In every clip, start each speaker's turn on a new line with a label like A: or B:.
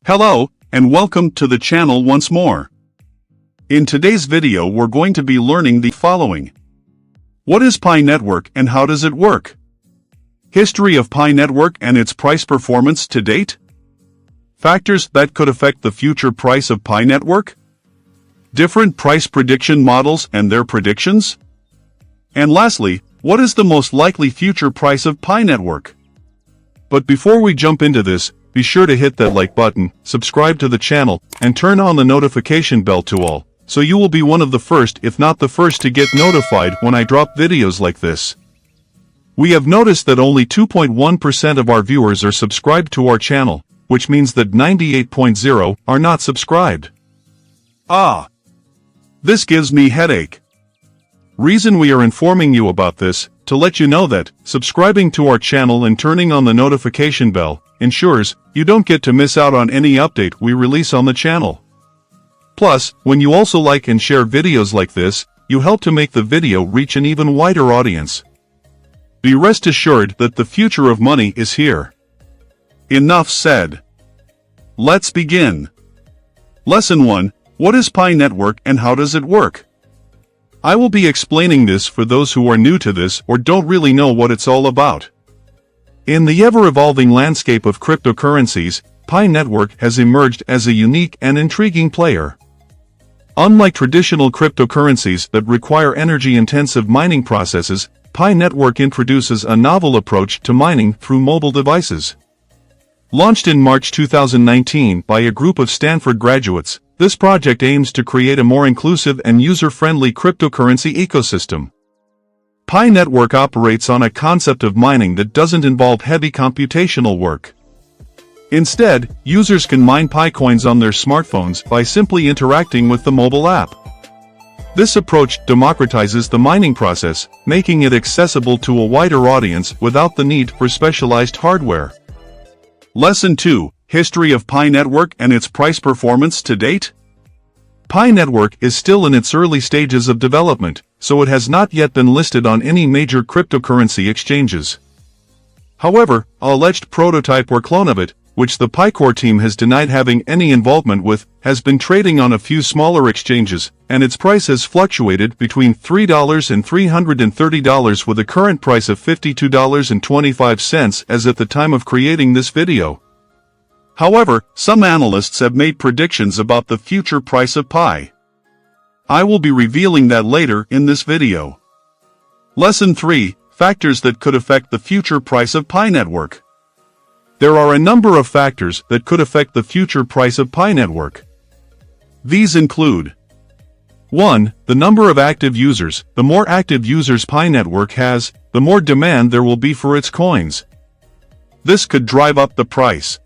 A: Hello, and welcome to the channel once more. In today's video we're going to be learning the following. What is Pi Network and how does it work? History of Pi Network and its price performance to date? Factors that could affect the future price of Pi Network? Different price prediction models and their predictions? And lastly, what is the most likely future price of Pi Network? But before we jump into this, be sure to hit that like button, subscribe to the channel, and turn on the notification bell to all, so you will be one of the first if not the first to get notified when I drop videos like this. We have noticed that only 2.1% of our viewers are subscribed to our channel, which means that 98.0% are not subscribed. This gives me headache. Reason we are informing you about this, to let you know that subscribing to our channel and turning on the notification bell ensures you don't get to miss out on any update we release on the channel. Plus, when you also like and share videos like this, you help to make the video reach an even wider audience. Be rest assured that the future of money is here. Enough said. Let's begin. Lesson 1. What is Pi Network and how does it work? I will be explaining this for those who are new to this or don't really know what it's all about. In the ever-evolving landscape of cryptocurrencies, Pi Network has emerged as a unique and intriguing player. Unlike traditional cryptocurrencies that require energy-intensive mining processes, Pi Network introduces a novel approach to mining through mobile devices. Launched in March 2019 by a group of Stanford graduates, this project aims to create a more inclusive and user-friendly cryptocurrency ecosystem. Pi Network operates on a concept of mining that doesn't involve heavy computational work. Instead, users can mine Pi coins on their smartphones by simply interacting with the mobile app. This approach democratizes the mining process, making it accessible to a wider audience without the need for specialized hardware. Lesson 2. History of Pi Network and its price performance to date? Pi Network is still in its early stages of development, so it has not yet been listed on any major cryptocurrency exchanges. However, an alleged prototype or clone of it, which the PiCore team has denied having any involvement with, has been trading on a few smaller exchanges, and its price has fluctuated between $3 and $330 with a current price of $52.25 as at the time of creating this video. However, some analysts have made predictions about the future price of Pi. I will be revealing that later in this video. Lesson 3. Factors that could affect the future price of Pi Network. There are a number of factors that could affect the future price of Pi Network. These include 1. The number of active users. The more active users Pi Network has, the more demand there will be for its coins. This could drive up the price.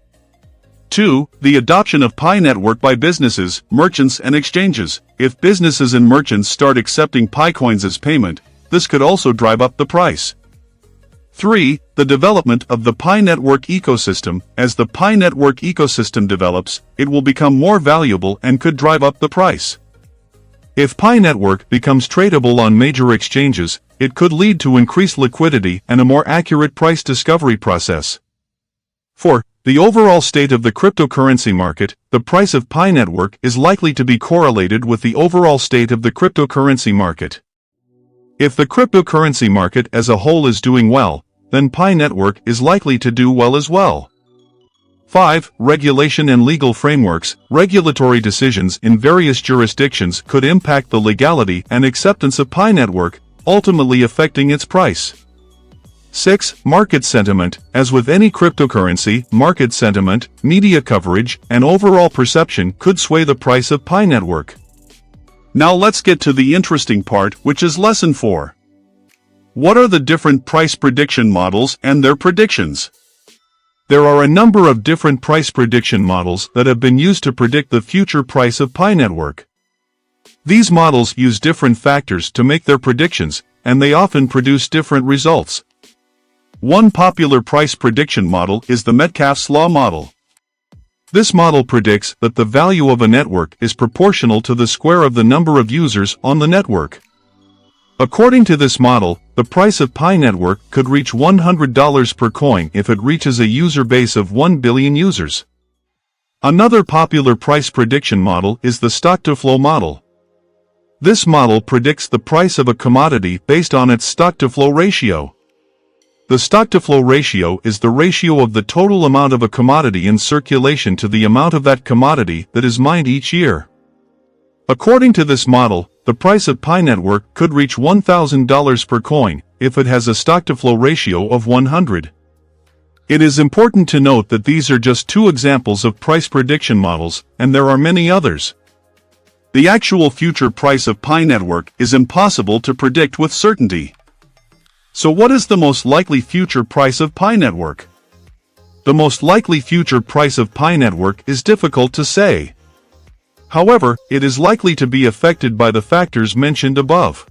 A: 2. The adoption of Pi Network by businesses, merchants and exchanges. If businesses and merchants start accepting Pi coins as payment, this could also drive up the price. 3. The development of the Pi Network ecosystem. As the Pi Network ecosystem develops, it will become more valuable and could drive up the price. If Pi Network becomes tradable on major exchanges, it could lead to increased liquidity and a more accurate price discovery process. 4. The overall state of the cryptocurrency market. The price of Pi Network is likely to be correlated with the overall state of the cryptocurrency market. If the cryptocurrency market as a whole is doing well, then Pi Network is likely to do well as well. 5. Regulation and legal frameworks. Regulatory decisions in various jurisdictions could impact the legality and acceptance of Pi Network, ultimately affecting its price. 6. Market sentiment. As with any cryptocurrency, market sentiment, media coverage, and overall perception could sway the price of Pi Network. Now let's get to the interesting part, which is Lesson 4. What are the different price prediction models and their predictions? There are a number of different price prediction models that have been used to predict the future price of Pi Network. These models use different factors to make their predictions, and they often produce different results. One popular price prediction model is the Metcalfe's Law model. This model predicts that the value of a network is proportional to the square of the number of users on the network. According to this model, the price of Pi Network could reach $100 per coin if it reaches a user base of 1 billion users. Another popular price prediction model is the stock-to-flow model. This model predicts the price of a commodity based on its stock-to-flow ratio. The stock-to-flow ratio is the ratio of the total amount of a commodity in circulation to the amount of that commodity that is mined each year. According to this model, the price of Pi Network could reach $1,000 per coin if it has a stock-to-flow ratio of 100. It is important to note that these are just two examples of price prediction models, and there are many others. The actual future price of Pi Network is impossible to predict with certainty. So what is the most likely future price of Pi Network? The most likely future price of Pi Network is difficult to say. However, it is likely to be affected by the factors mentioned above.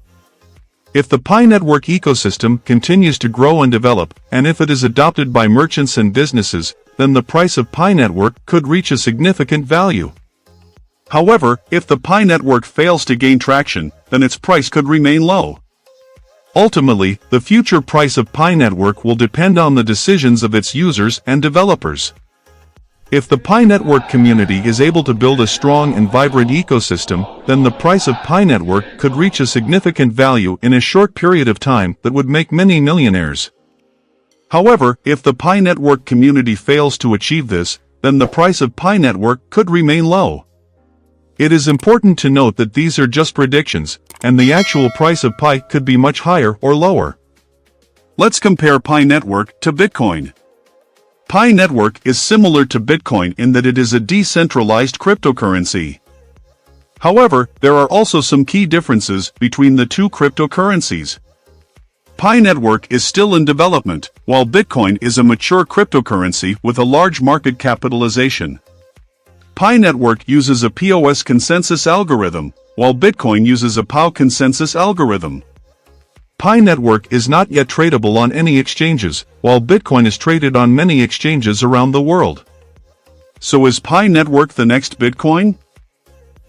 A: If the Pi Network ecosystem continues to grow and develop, and if it is adopted by merchants and businesses, then the price of Pi Network could reach a significant value. However, if the Pi Network fails to gain traction, then its price could remain low. Ultimately, the future price of Pi Network will depend on the decisions of its users and developers. If the Pi Network community is able to build a strong and vibrant ecosystem, then the price of Pi Network could reach a significant value in a short period of time that would make many millionaires. However, if the Pi Network community fails to achieve this, then the price of Pi Network could remain low. It is important to note that these are just predictions, and the actual price of Pi could be much higher or lower. Let's compare Pi Network to Bitcoin. Pi Network is similar to Bitcoin in that it is a decentralized cryptocurrency. However, there are also some key differences between the two cryptocurrencies. Pi Network is still in development, while Bitcoin is a mature cryptocurrency with a large market capitalization. Pi Network uses a POS consensus algorithm, while Bitcoin uses a POW consensus algorithm. Pi Network is not yet tradable on any exchanges, while Bitcoin is traded on many exchanges around the world. So is Pi Network the next Bitcoin?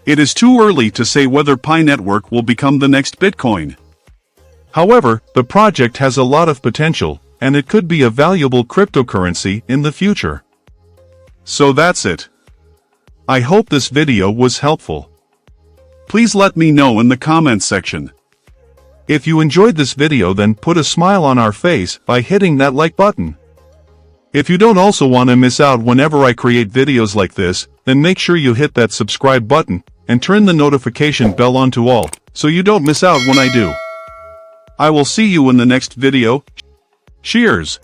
A: It is too early to say whether Pi Network will become the next Bitcoin. However, the project has a lot of potential, and it could be a valuable cryptocurrency in the future. So that's it. I hope this video was helpful. Please let me know in the comments section. If you enjoyed this video, then put a smile on our face by hitting that like button. If you don't also want to miss out whenever I create videos like this, then make sure you hit that subscribe button and turn the notification bell on to all, so you don't miss out when I do. I will see you in the next video. Cheers!